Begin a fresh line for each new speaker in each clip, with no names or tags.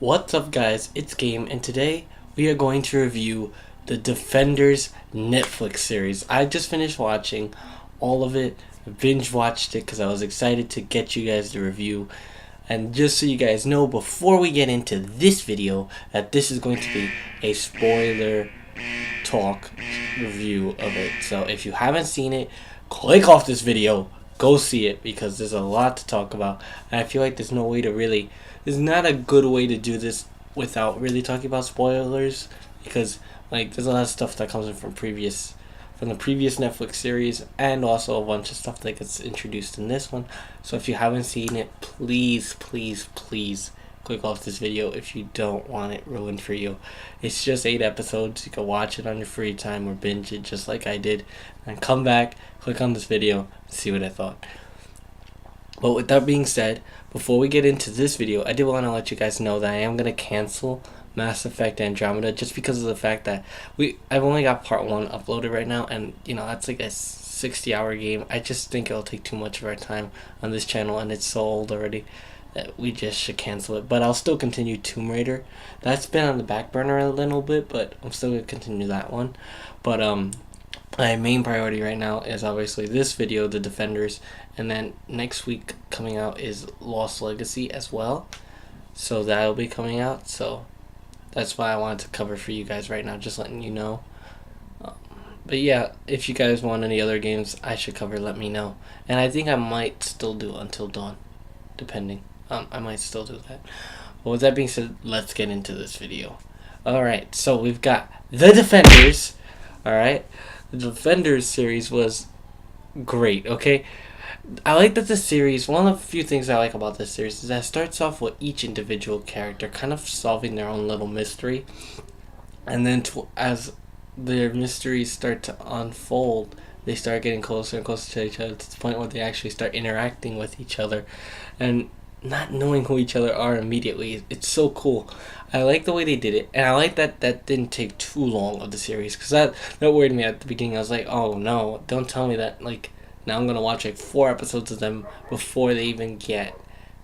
What's up, guys? It's Game, and today we are going to review the Defenders Netflix series. I just finished watching all of it. I binge watched it because I was excited to get you guys the review. And just so you guys know, before we get into this video, that this is going to be a spoiler talk review of it. So if you haven't seen it, click off this video, go see it, because there's a lot to talk about. And I feel like there's not a good way to do this without really talking about spoilers, because like there's a lot of stuff that comes in from the previous Netflix series, and also a bunch of stuff that gets introduced in this one. So if you haven't seen it, please click off this video if you don't want it ruined for you. It's just 8 episodes. You can watch it on your free time or binge it just like I did, and come back, click on this video, and see what I thought. But with that being said, before we get into this video, I did want to let you guys know that I am going to cancel Mass Effect Andromeda just because of the fact that I've only got part 1 uploaded right now, and that's like a 60-hour game. I just think it'll take too much of our time on this channel, and it's so old already that we just should cancel it. But I'll still continue Tomb Raider. That's been on the back burner a little bit, but I'm still going to continue that one. But my main priority right now is obviously this video, The Defenders, and then next week coming out is Lost Legacy as well. So that'll be coming out. So that's why I wanted to cover for you guys right now, just letting you know. But yeah, if you guys want any other games I should cover, let me know. And I think I might still do Until Dawn, depending. I might still do that. But with that being said, let's get into this video. Alright, so we've got The Defenders. Alright, the Defenders series was great, okay? I like that the series, one of the few things I like about this series is that it starts off with each individual character kind of solving their own little mystery. And then as their mysteries start to unfold, they start getting closer and closer to each other to the point where they actually start interacting with each other and not knowing who each other are immediately. It's so cool. I like the way they did it, and I like that didn't take too long of the series, because that worried me at the beginning. I was like, oh no, don't tell me that like now I'm gonna watch like 4 episodes of them before they even get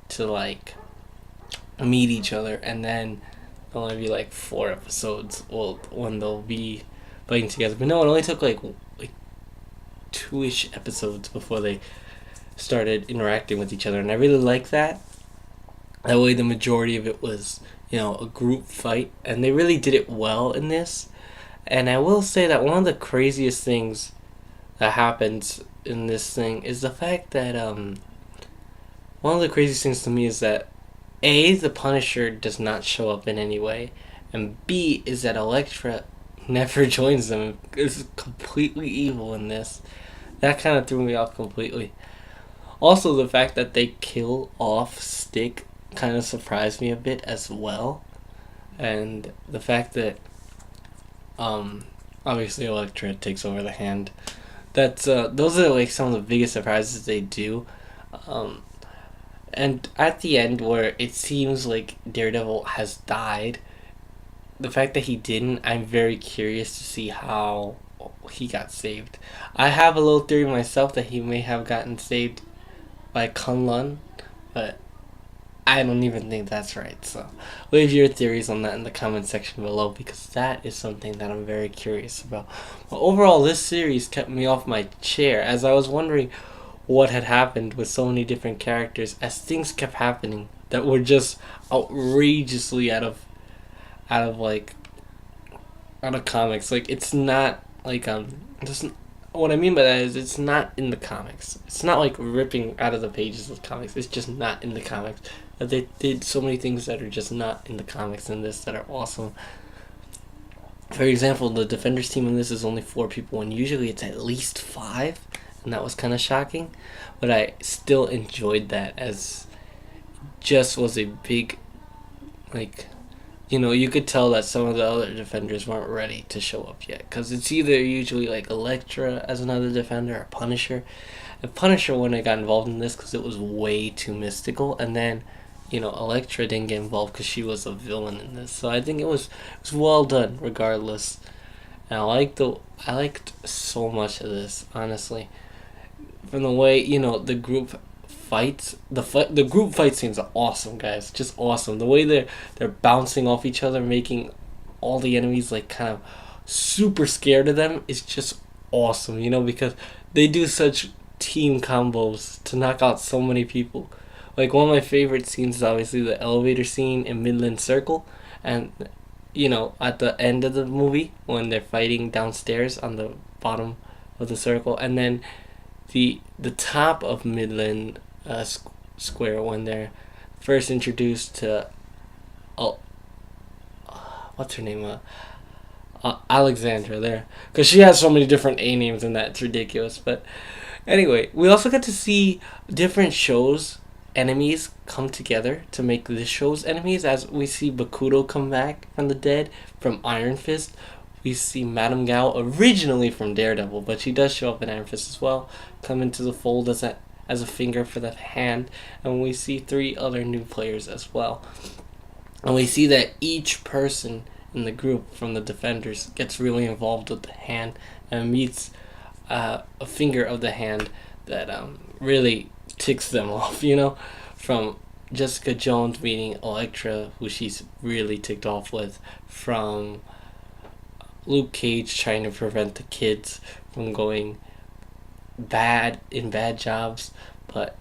to like meet each other, and then there'll only be like 4 episodes when they'll be fighting together. But no, it only took like 2-ish episodes before they started interacting with each other, and I really like that. That way the majority of it was, a group fight, and they really did it well in this. And I will say that one of the craziest things that happens in this thing is the fact that one of the craziest things to me is that A, the Punisher does not show up in any way, and B is that Elektra never joins them. Is completely evil in this. That kind of threw me off completely. Also, the fact that they kill off Stick kind of surprised me a bit as well. And the fact that obviously Elektra takes over the hand. Those are like some of the biggest surprises they do. And at the end, where it seems like Daredevil has died, the fact that he didn't, I'm very curious to see how he got saved. I have a little theory myself that he may have gotten saved by Kunlun, but I don't even think that's right. So leave your theories on that in the comment section below, because that is something that I'm very curious about. But overall, this series kept me off my chair as I was wondering what had happened with so many different characters, as things kept happening that were just outrageously out of comics. Like, it's not like what I mean by that is it's not in the comics. It's not like ripping out of the pages of comics. It's just not in the comics. They did so many things that are just not in the comics in this that are awesome. For example, the Defenders team in this is only 4 people, and usually it's at least 5, and that was kind of shocking. But I still enjoyed that, as just was a big, you could tell that some of the other Defenders weren't ready to show up yet, because it's either usually like Elektra as another Defender or Punisher. And Punisher wouldn't have got involved in this because it was way too mystical, and then Elektra didn't get involved because she was a villain in this. So I think it was well done regardless. And I liked so much of this, honestly, from the way the group fights, the group fight scenes are awesome, guys. Just awesome. The way they're bouncing off each other, making all the enemies like kind of super scared of them is just awesome. You know, because they do such team combos to knock out so many people. Like one of my favorite scenes is obviously the elevator scene in Midland Circle, and you know at the end of the movie when they're fighting downstairs on the bottom of the circle, and then the top of Midland Square when they're first introduced to oh what's her name Alexandra there, because she has so many different A names in that, it's ridiculous. But anyway, we also get to see different shows enemies come together to make this show's enemies, as we see Bakuto come back from the dead from Iron Fist. We see Madame Gao originally from Daredevil, but she does show up in Iron Fist as well, come into the fold as a finger for the hand, and we see 3 other new players as well. And we see that each person in the group from the Defenders gets really involved with the hand and meets a finger of the hand that really ticks them off, you know, from Jessica Jones meeting Elektra, who she's really ticked off with, from Luke Cage trying to prevent the kids from going bad in bad jobs, but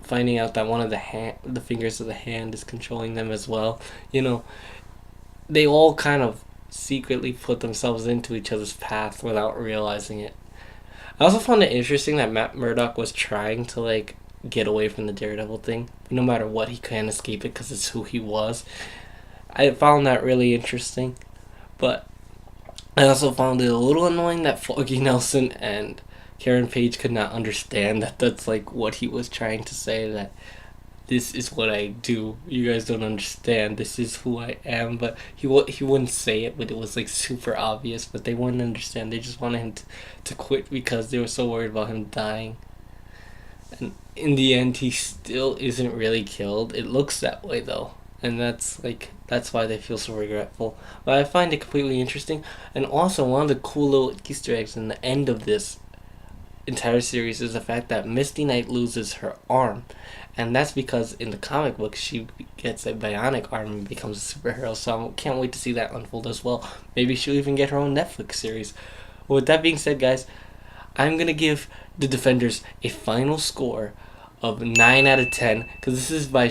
finding out that one of the fingers of the hand is controlling them as well. You know, they all kind of secretly put themselves into each other's path without realizing it. I also found it interesting that Matt Murdock was trying to like get away from the Daredevil thing. No matter what, he can't escape it because it's who he was. I found that really interesting, but I also found it a little annoying that Foggy Nelson and Karen Page could not understand that that's like what he was trying to say, that this is what I do. You guys don't understand. This is who I am. But he wouldn't say it, but it was like super obvious. But they wouldn't understand. They just wanted him to quit because they were so worried about him dying. And in the end, he still isn't really killed. It looks that way though, and that's why they feel so regretful. But I find it completely interesting. And also, one of the cool little Easter eggs in the end of this entire series is the fact that Misty Knight loses her arm, and that's because in the comic book she gets a bionic arm and becomes a superhero. So I can't wait to see that unfold as well. Maybe she'll even get her own Netflix series. With that being said, guys, I'm gonna give The Defenders a final score of 9 out of 10, because this is by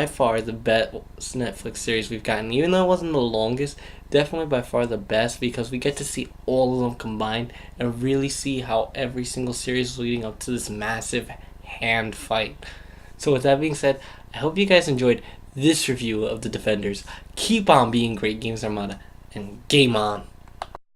far the best Netflix series we've gotten. Even though it wasn't the longest, definitely by far the best, because we get to see all of them combined and really see how every single series is leading up to this massive hand fight. So with that being said, I hope you guys enjoyed this review of The Defenders. Keep on being great, Games Armada, and game on!